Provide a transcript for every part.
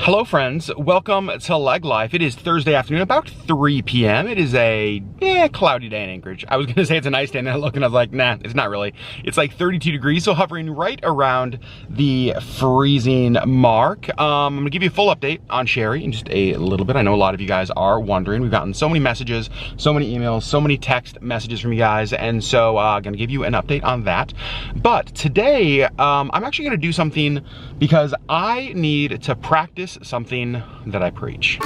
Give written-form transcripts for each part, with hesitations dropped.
Hello friends, welcome to LeggLife. It is Thursday afternoon, about 3 p.m. It is a cloudy day in Anchorage. I was gonna say it's a nice day and then I looked and I was like, nah, it's not really. It's like 32 degrees, so hovering right around the freezing mark. I'm gonna give you a full update on Sherri in just a little bit. I know a lot of you guys are wondering. We've gotten so many messages, so many emails, so many text messages from you guys, and so I'm gonna give you an update on that. But today, I'm actually gonna do something because I need to practice something that I preach.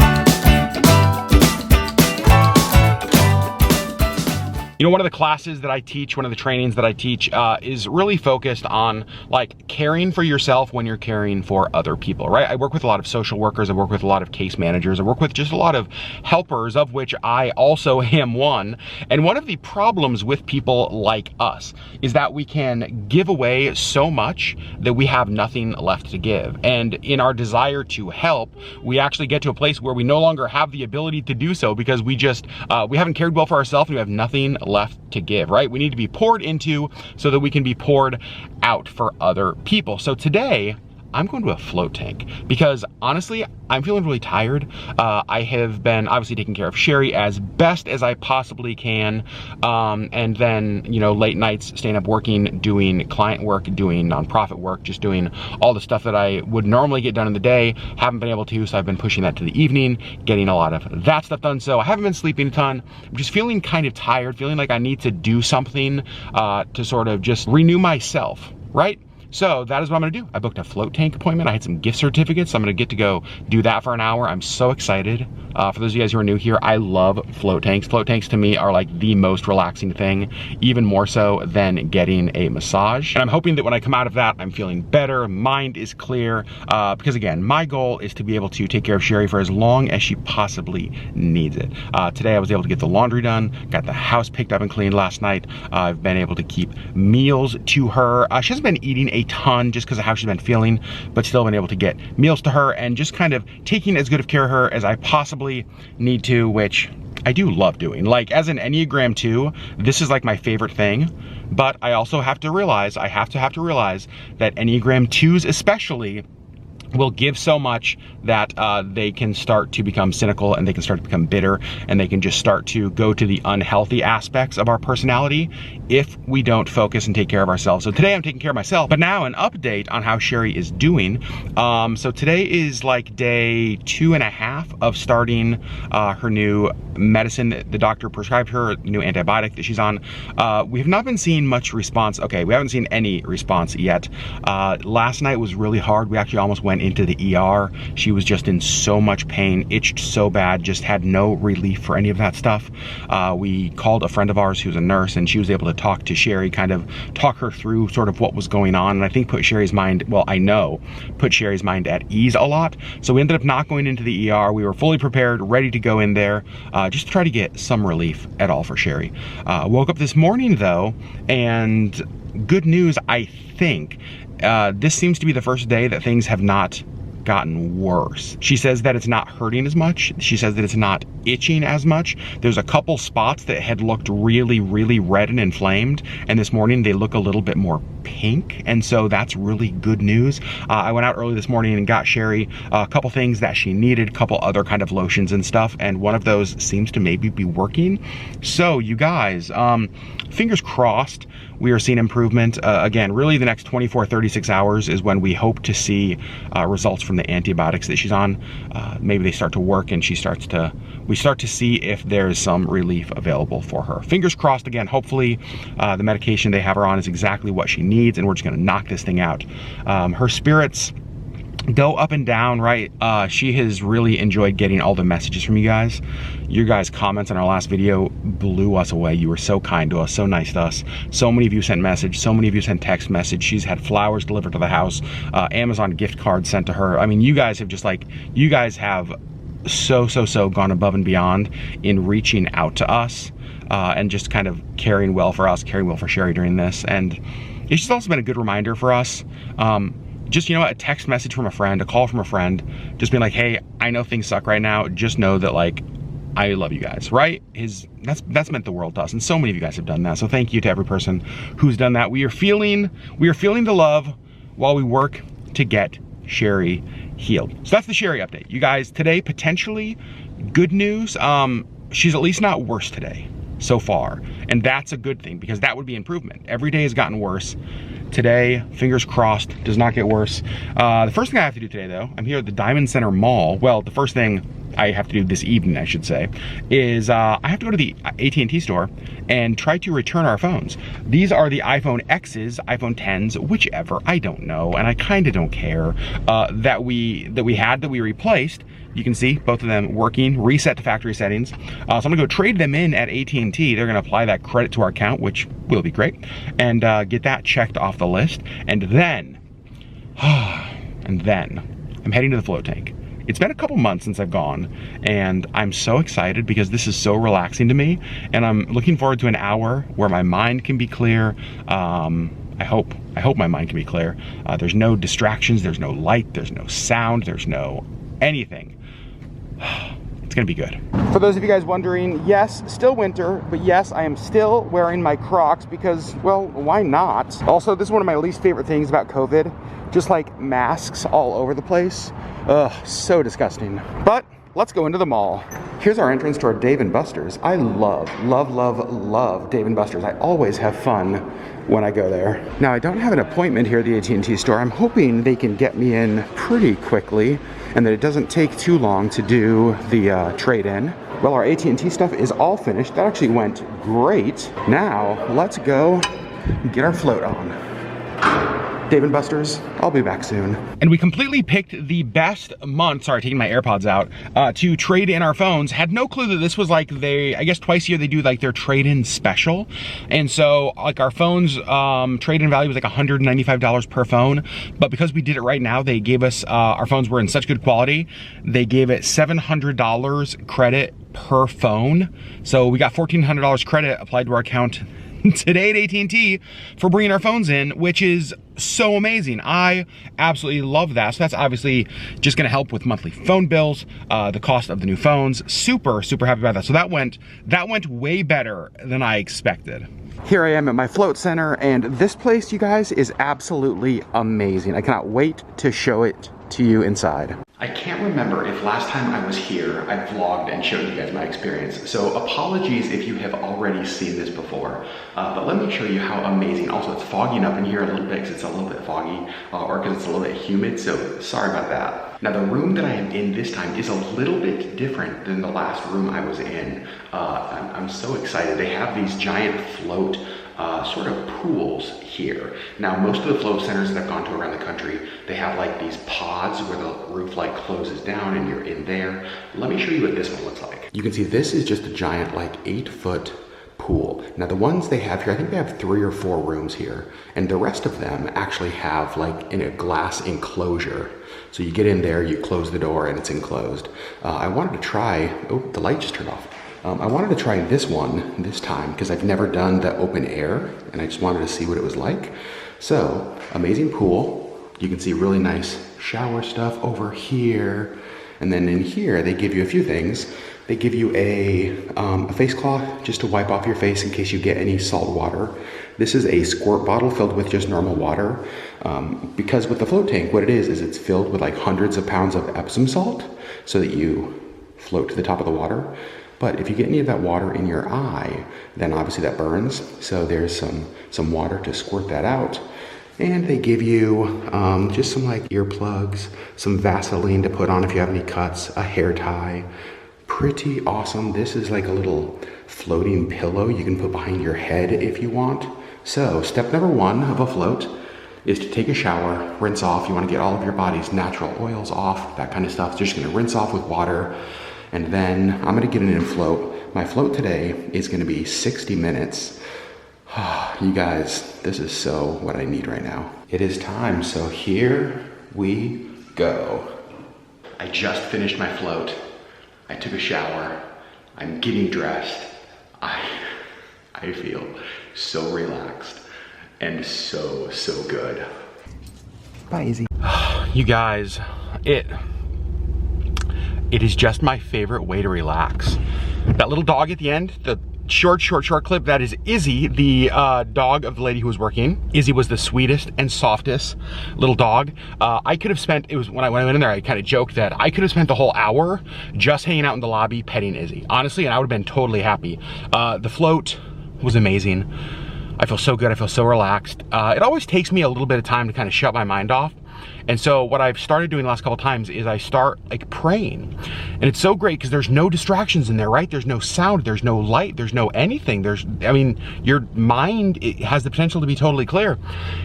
You know, one of the classes that I teach, one of the trainings that I teach is really focused on like caring for yourself when you're caring for other people, right? I work with a lot of social workers, I work with a lot of case managers, I work with just a lot of helpers, of which I also am one. And one of the problems with people like us is that we can give away so much that we have nothing left to give. And in our desire to help, we actually get to a place where we no longer have the ability to do so because we just, we haven't cared well for ourselves and we have nothing left to give, right? We need to be poured into so that we can be poured out for other people. So today, I'm going to a float tank because honestly, I'm feeling really tired. I have been obviously taking care of Sherri as best as I possibly can. And then, you know, late nights, staying up working, doing client work, doing nonprofit work, just doing all the stuff that I would normally get done in the day. Haven't been able to, so I've been pushing that to the evening, getting a lot of that stuff done. So I haven't been sleeping a ton. I'm just feeling kind of tired, feeling like I need to do something to sort of just renew myself, right? So that is what I'm gonna do. I booked a float tank appointment. I had some gift certificates. So I'm gonna get to go do that for an hour. I'm so excited. For those of you guys who are new here, I love float tanks. Float tanks to me are like the most relaxing thing, even more so than getting a massage. And I'm hoping that when I come out of that, I'm feeling better, mind is clear, because again, my goal is to be able to take care of Sherri for as long as she possibly needs it. Today I was able to get the laundry done, got the house picked up and cleaned last night. I've been able to keep meals to her. She hasn't been eating a ton just because of how she's been feeling, but still been able to get meals to her and just kind of taking as good of care of her as I possibly need to, which I do love doing. Like as an Enneagram 2, this is like my favorite thing, but I also have to realize, I have to realize that Enneagram 2s especially will give so much that they can start to become cynical and they can start to become bitter and they can just start to go to the unhealthy aspects of our personality if we don't focus and take care of ourselves. So today I'm taking care of myself, but now an update on how Sherri is doing. So today is like day 2.5 of starting her new medicine that the doctor prescribed her, a new antibiotic that she's on. We have not been seeing much response. Okay, we haven't seen any response yet. Last night was really hard. We actually almost went into the ER. She was just in so much pain, itched so bad, just had no relief for any of that stuff. We called a friend of ours who's a nurse and she was able to talk to Sherri, kind of talk her through sort of what was going on, and I think put Sherri's mind, well, I know, put Sherri's mind at ease a lot. So we ended up not going into the ER. We were fully prepared, ready to go in there, just to try to get some relief at all for Sherri. Woke up this morning though, and good news, I think. This seems to be the first day that things have not gotten worse. She says that it's not hurting as much. She says that it's not itching as much. There's a couple spots that had looked really, really red and inflamed, and this morning they look a little bit more pink, and so that's really good news. I went out early this morning and got Sherri a couple things that she needed, a couple other kind of lotions and stuff, and one of those seems to maybe be working. So you guys, fingers crossed we are seeing improvement. Again, really the next 24, 36 hours is when we hope to see results from the antibiotics that she's on. Maybe they start to work and we start to see if there's some relief available for her. Fingers crossed again, hopefully the medication they have her on is exactly what she needs and we're just gonna knock this thing out. Her spirits go up and down, right? She has really enjoyed getting all the messages from you guys. Your guys' comments on our last video blew us away. You were so kind to us, so nice to us. So many of you sent message, so many of you sent text message. She's had flowers delivered to the house, Amazon gift cards sent to her. I mean, you guys have just like, you guys have so gone above and beyond in reaching out to us and just kind of caring well for us, caring well for Sherri during this. And it's just also been a good reminder for us. Just, you know, a text message from a friend, a call from a friend, just being like, hey, I know things suck right now. Just know that, like, I love you guys, right? That's meant the world to us, and so many of you guys have done that. So thank you to every person who's done that. We are feeling the love while we work to get Sherri healed. So that's the Sherri update. You guys, today, potentially good news. She's at least not worse today so far. And that's a good thing because that would be improvement. Every day has gotten worse. Today, fingers crossed, does not get worse. The first thing I have to do today though, I'm here at the Diamond Center Mall. Well, the first thing I have to do this evening, I should say, is I have to go to the AT&T store and try to return our phones. These are the iPhone X's, iPhone 10s, whichever, I don't know, and I kind of don't care, that we replaced. You can see both of them working, reset to factory settings. So I'm gonna go trade them in at AT&T. They're gonna apply that credit to our account, which will be great, and get that checked off the list. And then I'm heading to the float tank. It's been a couple months since I've gone, and I'm so excited because this is so relaxing to me, and I'm looking forward to an hour where my mind can be clear. I hope my mind can be clear. There's no distractions, there's no light, there's no sound, there's no anything. It's gonna be good. For those of you guys wondering, yes, still winter, but yes, I am still wearing my Crocs because, well, why not? Also, this is one of my least favorite things about COVID, just like masks all over the place. Ugh, so disgusting. But let's go into the mall. Here's our entrance to our Dave & Buster's. I love Dave & Buster's. I always have fun when I go there. Now, I don't have an appointment here at the AT&T store. I'm hoping they can get me in pretty quickly and that it doesn't take too long to do the trade-in. Well, our AT&T stuff is all finished. That actually went great. Now, let's go get our float on. Dave & Buster's, I'll be back soon. And we completely picked the best month, sorry, taking my AirPods out, to trade in our phones. Had no clue that this was like I guess twice a year they do like their trade-in special. And so like our phones trade-in value was like $195 per phone. But because we did it right now, they gave us, our phones were in such good quality, they gave it $700 credit per phone. So we got $1,400 credit applied to our account today at AT&T for bringing our phones in, which is so amazing. I absolutely love that. So that's obviously just gonna help with monthly phone bills, the cost of the new phones. Super happy about that. So that went way better than I expected. Here I am at my float center, and this place, you guys, is absolutely amazing. I cannot wait to show it to you inside. I can't remember if last time I was here, I vlogged and showed you guys my experience. So apologies if you have already seen this before, but let me show you how amazing. Also, it's fogging up in here a little bit because it's a little bit foggy, or because it's a little bit humid, so sorry about that. Now, the room that I am in this time is a little bit different than the last room I was in. I'm so excited. They have these giant float sort of pools here. Now, most of the float centers that I've gone to around the country, they have like these pods where the roof like closes down and you're in there. Let me show you what this one looks like. You can see this is just a giant like 8-foot pool. Now the ones they have here, I think they have 3 or 4 rooms here, and the rest of them actually have like in a glass enclosure. So you get in there, you close the door, and it's enclosed. I wanted to try, oh, the light just turned off. I wanted to try this one this time because I've never done the open air, and I just wanted to see what it was like. So, amazing pool. You can see really nice shower stuff over here. And then in here, they give you a few things. They give you a face cloth just to wipe off your face in case you get any salt water. This is a squirt bottle filled with just normal water. Because with the float tank, what it is it's filled with like hundreds of pounds of Epsom salt so that you float to the top of the water. But if you get any of that water in your eye, then obviously that burns. So there's some water to squirt that out. And they give you just some like earplugs, some Vaseline to put on if you have any cuts, a hair tie. Pretty awesome. This is like a little floating pillow you can put behind your head if you want. So step number 1 of a float is to take a shower, rinse off. You want to get all of your body's natural oils off, that kind of stuff. So you're just going to rinse off with water. And then I'm gonna get in and float. My float today is gonna be 60 minutes. You guys, this is so what I need right now. It is time, so here we go. I just finished my float. I took a shower. I'm getting dressed. I feel so relaxed and so good. Bye, Izzy. You guys, it is just my favorite way to relax. That little dog at the end, the short clip, that is Izzy, the dog of the lady who was working. Izzy was the sweetest and softest little dog. I could have spent, it was when I went in there, I kind of joked that I could have spent the whole hour just hanging out in the lobby petting Izzy, honestly, and I would have been totally happy. The float was amazing. I feel so good, I feel so relaxed. It always takes me a little bit of time to kind of shut my mind off. And so what I've started doing the last couple times is I start like praying. And it's so great because there's no distractions in there, right? There's no sound, there's no light, there's no anything. I mean, your mind, it has the potential to be totally clear.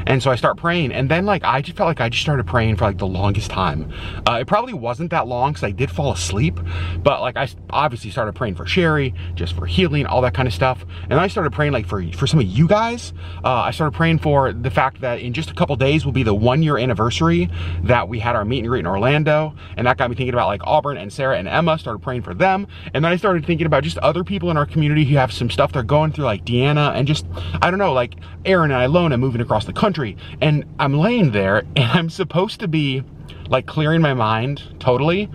And so I start praying, and then like, I just felt like I just started praying for like the longest time. It probably wasn't that long because I did fall asleep, but like I obviously started praying for Sherry, just for healing, all that kind of stuff. And then I started praying like for some of you guys. I started praying for the fact that in just a couple days will be the 1-year anniversary that we had our meet and greet in Orlando, and that got me thinking about like Auburn and Sarah and Emma. Started praying for them, and then I started thinking about just other people in our community who have some stuff they're going through, like Deanna, and just, I don't know, like Aaron and Ilona moving across the country. And I'm laying there and I'm supposed to be like clearing my mind totally,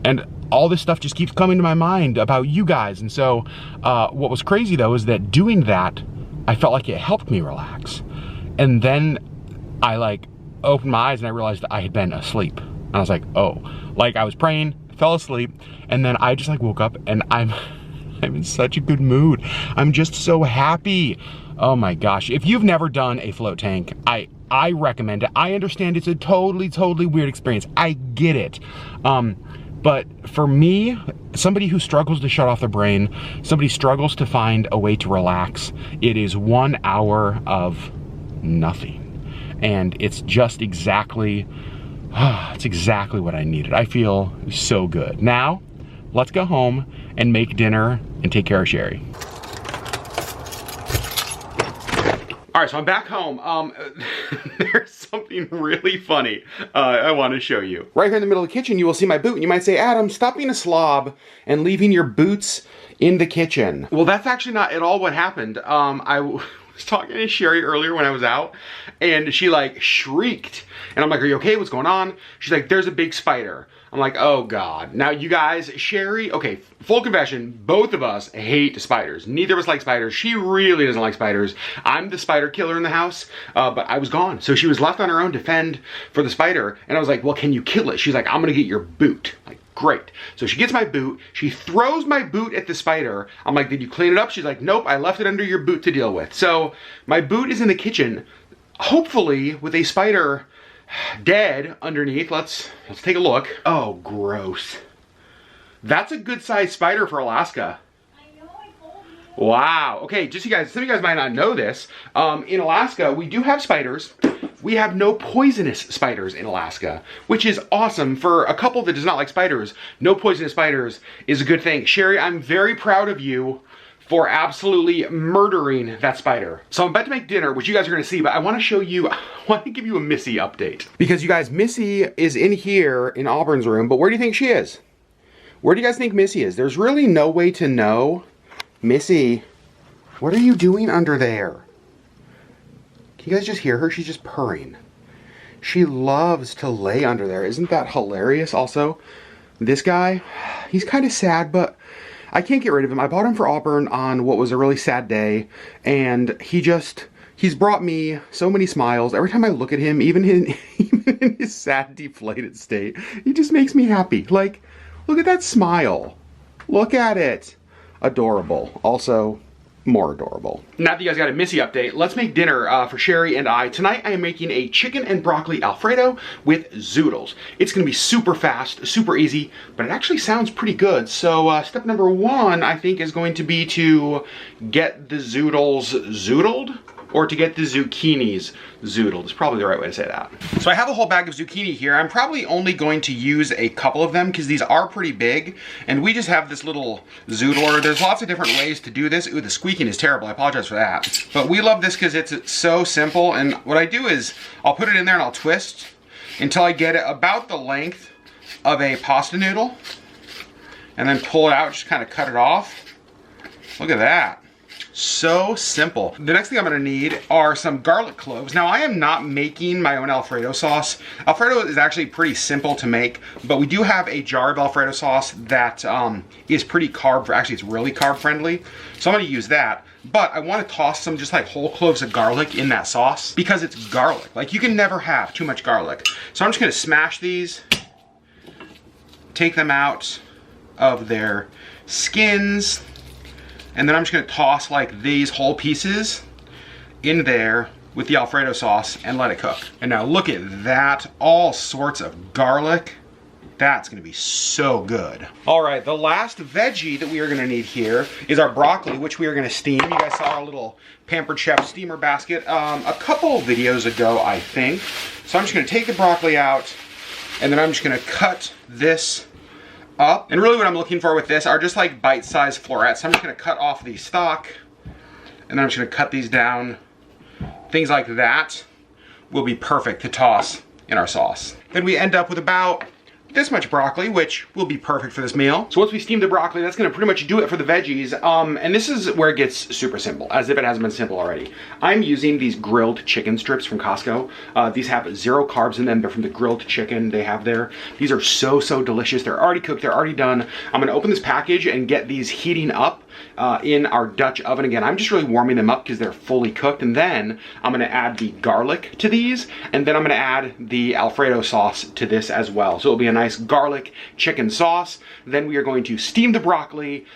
and all this stuff just keeps coming to my mind about you guys. And so what was crazy though is that doing that, I felt like it helped me relax. And then I like opened my eyes and I realized that I had been asleep. And I was like, oh, like I was praying, fell asleep, and then I just like woke up and I'm in such a good mood. I'm just so happy. Oh my gosh. If you've never done a float tank, I recommend it. I understand it's a totally weird experience. I get it. But for me, somebody who struggles to shut off their brain, somebody struggles to find a way to relax, it is 1 hour of nothing. And it's just exactly, it's exactly what I needed. I feel so good. Now, let's go home and make dinner and take care of Sherry. All right, so I'm back home. There's something really funny I want to show you. Right here in the middle of the kitchen, you will see my boot, and you might say, Adam, stop being a slob and leaving your boots in the kitchen. Well, that's actually not at all what happened. I was talking to Sherry earlier when I was out, and she like shrieked. And I'm like, are you okay? What's going on? She's like, there's a big spider. I'm like, oh God. Now you guys, Sherry, okay, full confession, both of us hate spiders. Neither of us like spiders. She really doesn't like spiders. I'm the spider killer in the house, but I was gone. So she was left on her own to fend for the spider. And I was like, well, can you kill it? She's like, I'm gonna get your boot. Like, great. So she gets my boot, she throws my boot at the spider. I'm like, did you clean it up? She's like, nope, I left it under your boot to deal with. So my boot is in the kitchen, hopefully with a spider dead underneath. Let's take a look. Oh, gross. That's a good sized spider for Alaska. I know, I told you. Wow. Okay, just you guys, some of you guys might not know this. In Alaska, we do have spiders. We have no poisonous spiders in Alaska, which is awesome. For a couple that does not like spiders, no poisonous spiders is a good thing. Sherry, I'm very proud of you for absolutely murdering that spider. So I'm about to make dinner, which you guys are gonna see, but I wanna show you, I wanna give you a Missy update. Because you guys, Missy is in here in Auburn's room, but where do you think she is? Where do you guys think Missy is? There's really no way to know. Missy, what are you doing under there? Can you guys just hear her? She's just purring. She loves to lay under there. Isn't that hilarious? Also, this guy, he's kind of sad, but I can't get rid of him. I bought him for Auburn on what was a really sad day, and he's brought me so many smiles. Every time I look at him, even in his sad, deflated state, he just makes me happy. Like, look at that smile. Look at it. Adorable. Also, more adorable. Now that you guys got a Missy update, let's make dinner for Sherry and I. Tonight I am making a chicken and broccoli Alfredo with Zoodles. It's gonna be super fast, super easy, but it actually sounds pretty good. So step number one, I think, is going to be to get the Zoodles zoodled, or to get the zucchinis zoodled. It's probably the right way to say that. So I have a whole bag of zucchini here. I'm probably only going to use a couple of them because these are pretty big, and we just have this little zoodler. There's lots of different ways to do this. Ooh, the squeaking is terrible. I apologize for that. But we love this because it's so simple, and what I do is I'll put it in there and I'll twist until I get it about the length of a pasta noodle, and then pull it out, just kind of cut it off. Look at that. So simple. The next thing I'm gonna need are some garlic cloves. Now I am not making my own Alfredo sauce. Alfredo is actually pretty simple to make, but we do have a jar of Alfredo sauce that is pretty actually it's really carb friendly. So I'm gonna use that. But I wanna toss some just like whole cloves of garlic in that sauce because it's garlic. Like you can never have too much garlic. So I'm just gonna smash these, take them out of their skins, and then I'm just gonna toss like these whole pieces in there with the Alfredo sauce and let it cook. And now look at that, all sorts of garlic. That's gonna be so good. All right, the last veggie that we are gonna need here is our broccoli, which we are gonna steam. You guys saw our little Pampered Chef steamer basket a couple videos ago, I think. So I'm just gonna take the broccoli out, and then I'm just gonna cut this up. And really what I'm looking for with this are just like bite-sized florets. So I'm just gonna cut off the stalk, and then I'm just gonna cut these down. Things like that will be perfect to toss in our sauce. Then we end up with about this much broccoli, which will be perfect for this meal. So once we steam the broccoli, that's gonna pretty much do it for the veggies. And this is where it gets super simple, as if it hasn't been simple already. I'm using these grilled chicken strips from Costco. These have 0 carbs in them. They're from the grilled chicken they have there. These are so, so delicious. They're already cooked, they're already done. I'm gonna open this package and get these heating up in our Dutch oven. Again, I'm just really warming them up because they're fully cooked. And then I'm gonna add the garlic to these, and then I'm gonna add the Alfredo sauce to this as well. So it'll be a nice garlic chicken sauce. Then we are going to steam the broccoli,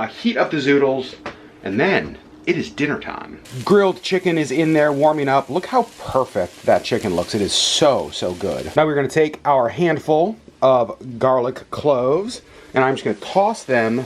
heat up the zoodles, and then it is dinner time. Grilled chicken is in there warming up. Look how perfect that chicken looks. It is so, so good. Now we're gonna take our handful of garlic cloves, and I'm just gonna toss them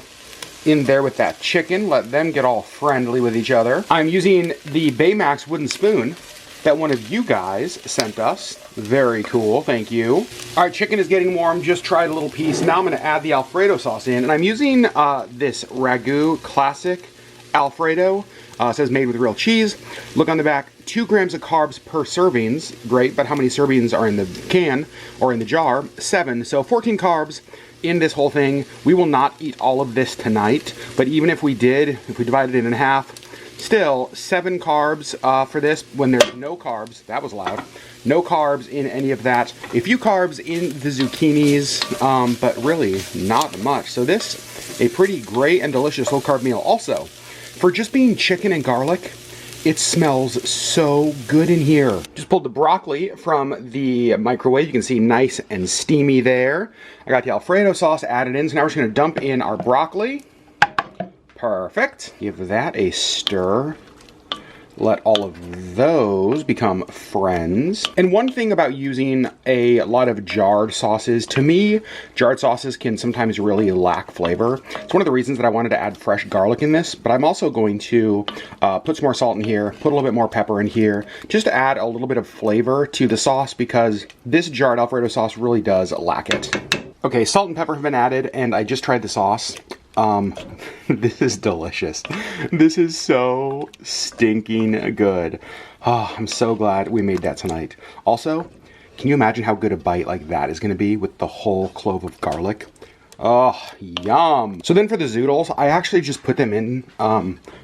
in there with that chicken, let them get all friendly with each other. I'm using the Baymax wooden spoon that one of you guys sent us. Very cool, thank you. All right, chicken is getting warm, just tried a little piece. Now I'm gonna add the Alfredo sauce in, and I'm using this Ragu Classic Alfredo. It says made with real cheese. Look on the back, 2 grams of carbs per servings. Great, but how many servings are in the can or in the jar? 7, so 14 carbs in this whole thing. We will not eat all of this tonight, but even if we did, if we divided it in half, still 7 carbs for this when there's no carbs. That was loud. No carbs in any of that. A few carbs in the zucchinis, but really not much. So this, a pretty great and delicious low carb meal. Also, for just being chicken and garlic, it smells so good in here. Just pulled the broccoli from the microwave. You can see nice and steamy there. I got the Alfredo sauce added in, so now we're just gonna dump in our broccoli. Perfect. Give that a stir. Let all of those become friends. And one thing about using a lot of jarred sauces, to me, jarred sauces can sometimes really lack flavor. It's one of the reasons that I wanted to add fresh garlic in this, but I'm also going to put some more salt in here, put a little bit more pepper in here, just to add a little bit of flavor to the sauce, because this jarred Alfredo sauce really does lack it. Okay, salt and pepper have been added, and I just tried the sauce. This is delicious. This is so stinking good. Oh, I'm so glad we made that tonight. Also, can you imagine how good a bite like that is gonna be with the whole clove of garlic? Oh, yum. So then for the zoodles, I actually just put them in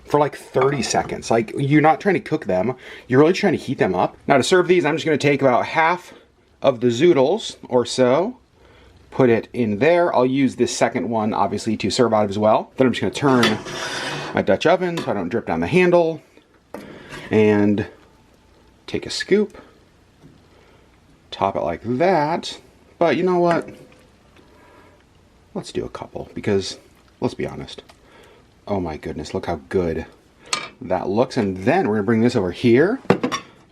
for like 30 seconds. Like, you're not trying to cook them, you're really trying to heat them up. Now to serve these, I'm just gonna take about half of the zoodles or so, put it in there. I'll use this second one, obviously, to serve out of as well. Then I'm just gonna turn my Dutch oven so I don't drip down the handle, and take a scoop, top it like that. But you know what? Let's do a couple, because let's be honest. Oh my goodness, look how good that looks. And then we're gonna bring this over here.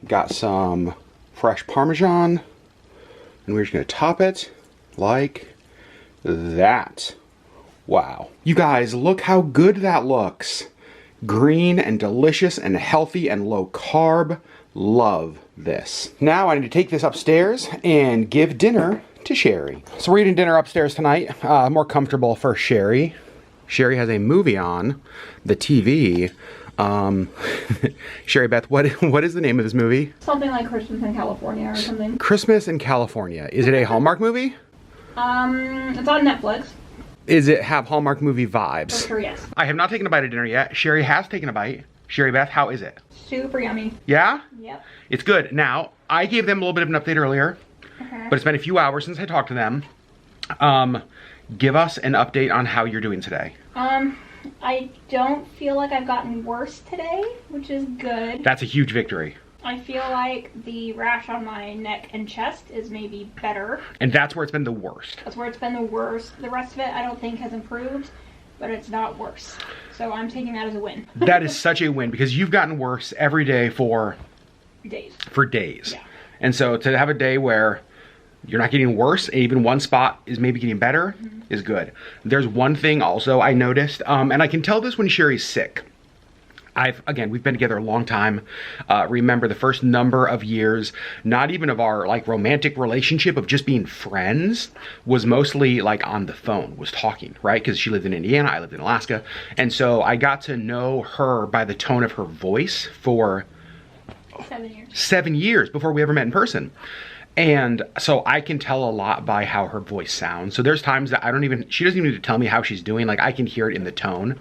Got some fresh Parmesan, and we're just gonna top it like that. Wow. You guys, look how good that looks. Green and delicious and healthy and low carb. Love this. Now I need to take this upstairs and give dinner to Sherri. So we're eating dinner upstairs tonight. More comfortable for Sherri. Sherri has a movie on the TV. Sherri Beth, what is the name of this movie? Something like Christmas in California or something. Christmas in California. Is it a Hallmark movie? It's on Netflix. Is it have Hallmark movie vibes? For sure, yes. I have not taken a bite of dinner yet. Sherri has taken a bite. Sherry Beth, how is it? Super yummy. Yeah? Yep. It's good. Now, I gave them a little bit of an update earlier, but it's been a few hours since I talked to them. Give us an update on how you're doing today. I don't feel like I've gotten worse today, which is good. That's a huge victory. I feel like the rash on my neck and chest is maybe better. And that's where it's been the worst. That's where it's been the worst. The rest of it I don't think has improved, but it's not worse. So I'm taking that as a win. That is such a win because you've gotten worse every day for days. Yeah. And so to have a day where you're not getting worse, and even one spot is maybe getting better, is good. There's one thing also I noticed, and I can tell this when Sherry's sick. Again, we've been together a long time. Remember the first number of years, not even of our like romantic relationship of just being friends, was mostly like on the phone, was talking, right? Because she lived in Indiana, I lived in Alaska. And so I got to know her by the tone of her voice for 7 years. 7 years before we ever met in person. And so I can tell a lot by how her voice sounds. So there's times that she doesn't even need to tell me how she's doing. Like I can hear it in the tone.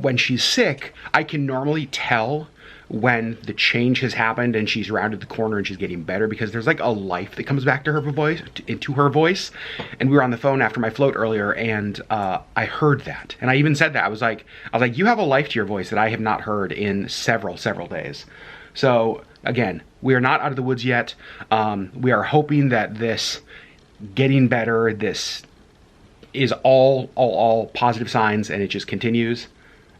When she's sick, I can normally tell when the change has happened and she's rounded the corner and she's getting better because there's like a life that comes back to her voice, into her voice. And we were on the phone after my float earlier and I heard that. And I even said that. I was like, you have a life to your voice that I have not heard in several days. So again, we are not out of the woods yet. We are hoping that this getting better, this is all positive signs and it just continues.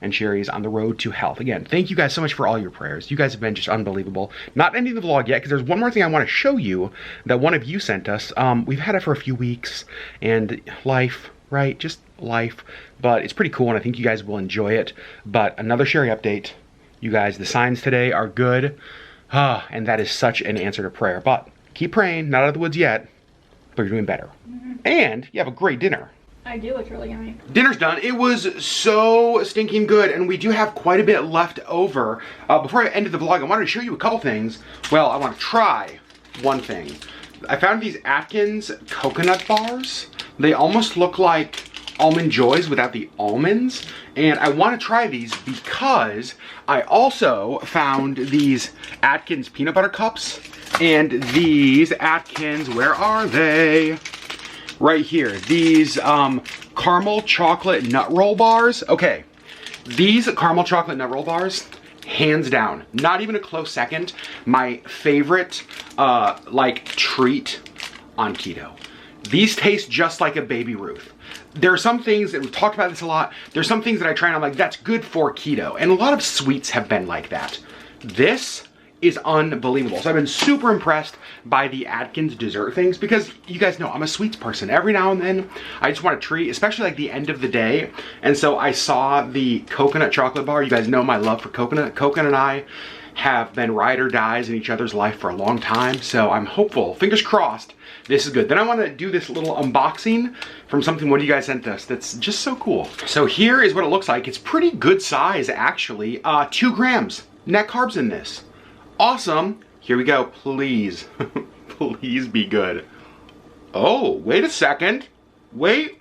And Sherry's on the road to health. Again, thank you guys so much for all your prayers. You guys have been just unbelievable. Not ending the vlog yet, because there's one more thing I want to show you that one of you sent us. We've had it for a few weeks, and life, right? Just life. But it's pretty cool, and I think you guys will enjoy it. But another Sherry update. You guys, the signs today are good. And that is such an answer to prayer. But keep praying, not out of the woods yet, but you're doing better. And you have a great dinner. I do, it's really yummy. Dinner's done. It was so stinking good, and we do have quite a bit left over. Before I ended the vlog, I wanted to show you a couple things. Well, I want to try one thing. I found these Atkins coconut bars. They almost look like Almond Joys without the almonds, and I want to try these because I also found these Atkins peanut butter cups, and these Atkins, where are they? Right here, these caramel chocolate nut roll bars. Okay, these caramel chocolate nut roll bars, hands down, not even a close second, my favorite like treat on keto. These taste just like a Baby Ruth. There are some things that we've talked about this a lot. There's some things that I try and I'm like, that's good for keto. And a lot of sweets have been like that. This is unbelievable. So I've been super impressed by the Atkins dessert things because you guys know I'm a sweets person. Every now and then I just want a treat, especially like the end of the day. And so I saw the coconut chocolate bar. You guys know my love for coconut. Coconut and I have been ride or dies in each other's life for a long time. So I'm hopeful, fingers crossed, this is good. Then I want to do this little unboxing from something one of you guys sent us that's just so cool. So here is what it looks like. It's pretty good size actually. 2 grams net carbs in this. Awesome. Here we go. Please, please be good. Oh, wait a second. Wait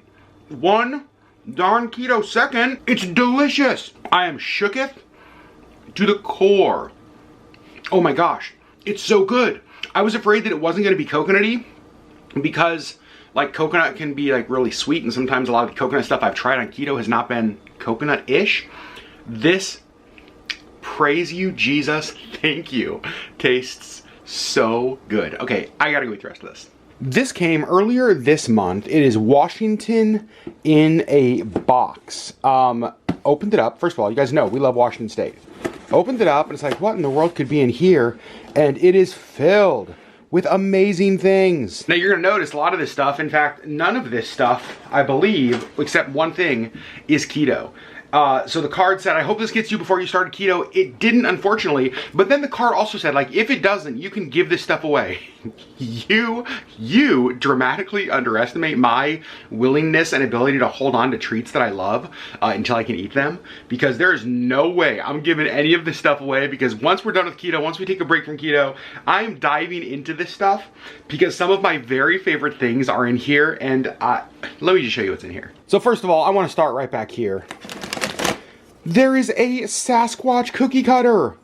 one darn keto second. It's delicious. I am shooketh to the core. Oh my gosh, it's so good. I was afraid that it wasn't going to be coconutty because like coconut can be like really sweet, and sometimes a lot of the coconut stuff I've tried on keto has not been coconut-ish. This, praise you, Jesus, thank you, tastes so good. Okay, I gotta go eat the rest of this. This came earlier this month. It is Washington in a box. Opened it up. First of all, you guys know we love Washington State. Opened it up and it's like, what in the world could be in here? And it is filled with amazing things. Now you're gonna notice a lot of this stuff, in fact, none of this stuff, I believe, except one thing, is keto. So the card said, I hope this gets you before you started keto. It didn't, unfortunately, but then the card also said, like, if it doesn't, you can give this stuff away. You dramatically underestimate my willingness and ability to hold on to treats that I love until I can eat them, because there is no way I'm giving any of this stuff away, because once we're done with keto, once we take a break from keto, I'm diving into this stuff because some of my very favorite things are in here, and let me just show you what's in here. So first of all, I want to start right back here. There is a Sasquatch cookie cutter.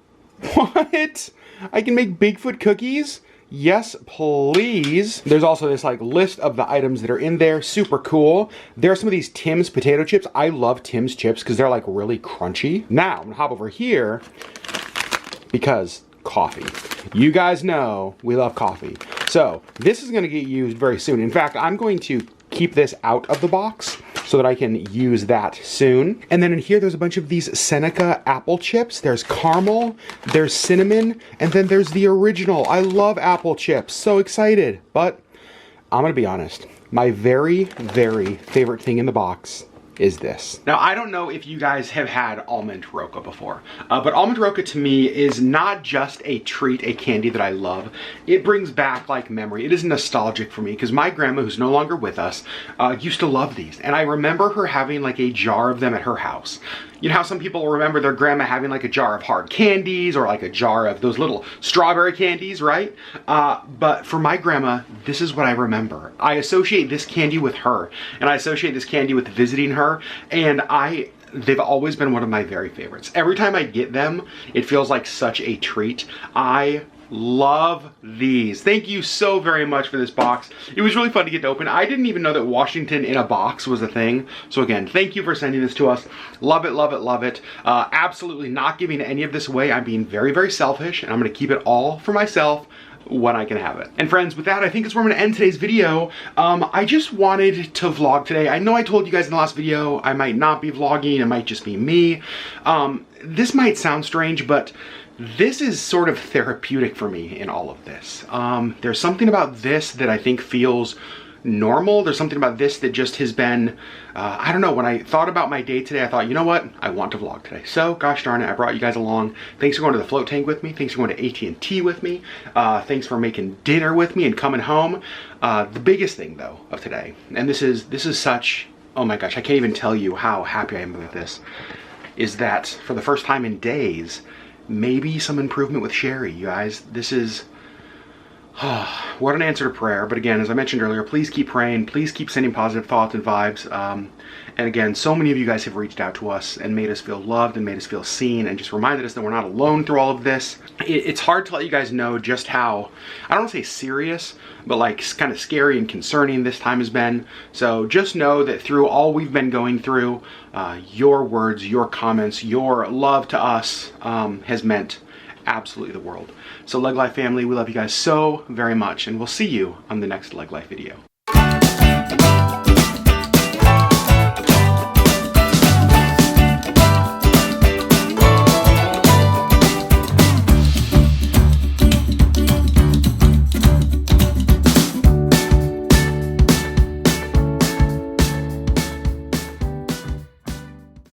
What? I can make Bigfoot cookies? Yes, please. There's also this like list of the items that are in there. Super cool. There are some of these Tim's potato chips. I love Tim's chips because they're like really crunchy. Now, I'm gonna hop over here because coffee. You guys know we love coffee. So this is gonna get used very soon. In fact, I'm going to keep this out of the box so that I can use that soon. And then in here, there's a bunch of these Seneca apple chips. There's caramel, there's cinnamon, and then there's the original. I love apple chips, so excited. But I'm gonna be honest, my very, very favorite thing in the box is this. Now, I don't know if you guys have had almond roca before, but almond roca to me is not just a treat, a candy that I love. It brings back like memory. It is nostalgic for me because my grandma, who's no longer with us, used to love these. And I remember her having like a jar of them at her house. You know how some people remember their grandma having like a jar of hard candies or like a jar of those little strawberry candies, right? But for my grandma, this is what I remember. I associate this candy with her, and I associate this candy with visiting her, and they've always been one of my very favorites. Every time I get them, it feels like such a treat. I love these. Thank you so very much for this box. It was really fun to get to open. I didn't even know that Washington in a box was a thing. So again, thank you for sending this to us. Love it, love it, love it. Absolutely not giving any of this away. I'm being very, very selfish, and I'm gonna keep it all for myself when I can have it. And friends, with that, I think that's where I'm gonna end today's video. I just wanted to vlog today. I know I told you guys in the last video I might not be vlogging, it might just be me. This might sound strange, but this is sort of therapeutic for me in all of this. There's something about this that I think feels normal. There's something about this that just has been, I don't know, when I thought about my day today, I thought, you know what? I want to vlog today. So, gosh darn it, I brought you guys along. Thanks for going to the float tank with me. Thanks for going to AT&T with me. Thanks for making dinner with me and coming home. The biggest thing, though, of today, and this is such, oh my gosh, I can't even tell you how happy I am with this, is that for the first time in days, maybe some improvement with Sherri, you guys. This is, what an answer to prayer. But again, as I mentioned earlier, please keep praying. Please keep sending positive thoughts and vibes. And again, so many of you guys have reached out to us and made us feel loved and made us feel seen and just reminded us that we're not alone through all of this. It's hard to let you guys know just how, I don't want to say serious, but like kind of scary and concerning this time has been. So just know that through all we've been going through, your words, your comments, your love to us has meant absolutely the world. So LeggLife family, we love you guys so very much, and we'll see you on the next LeggLife video.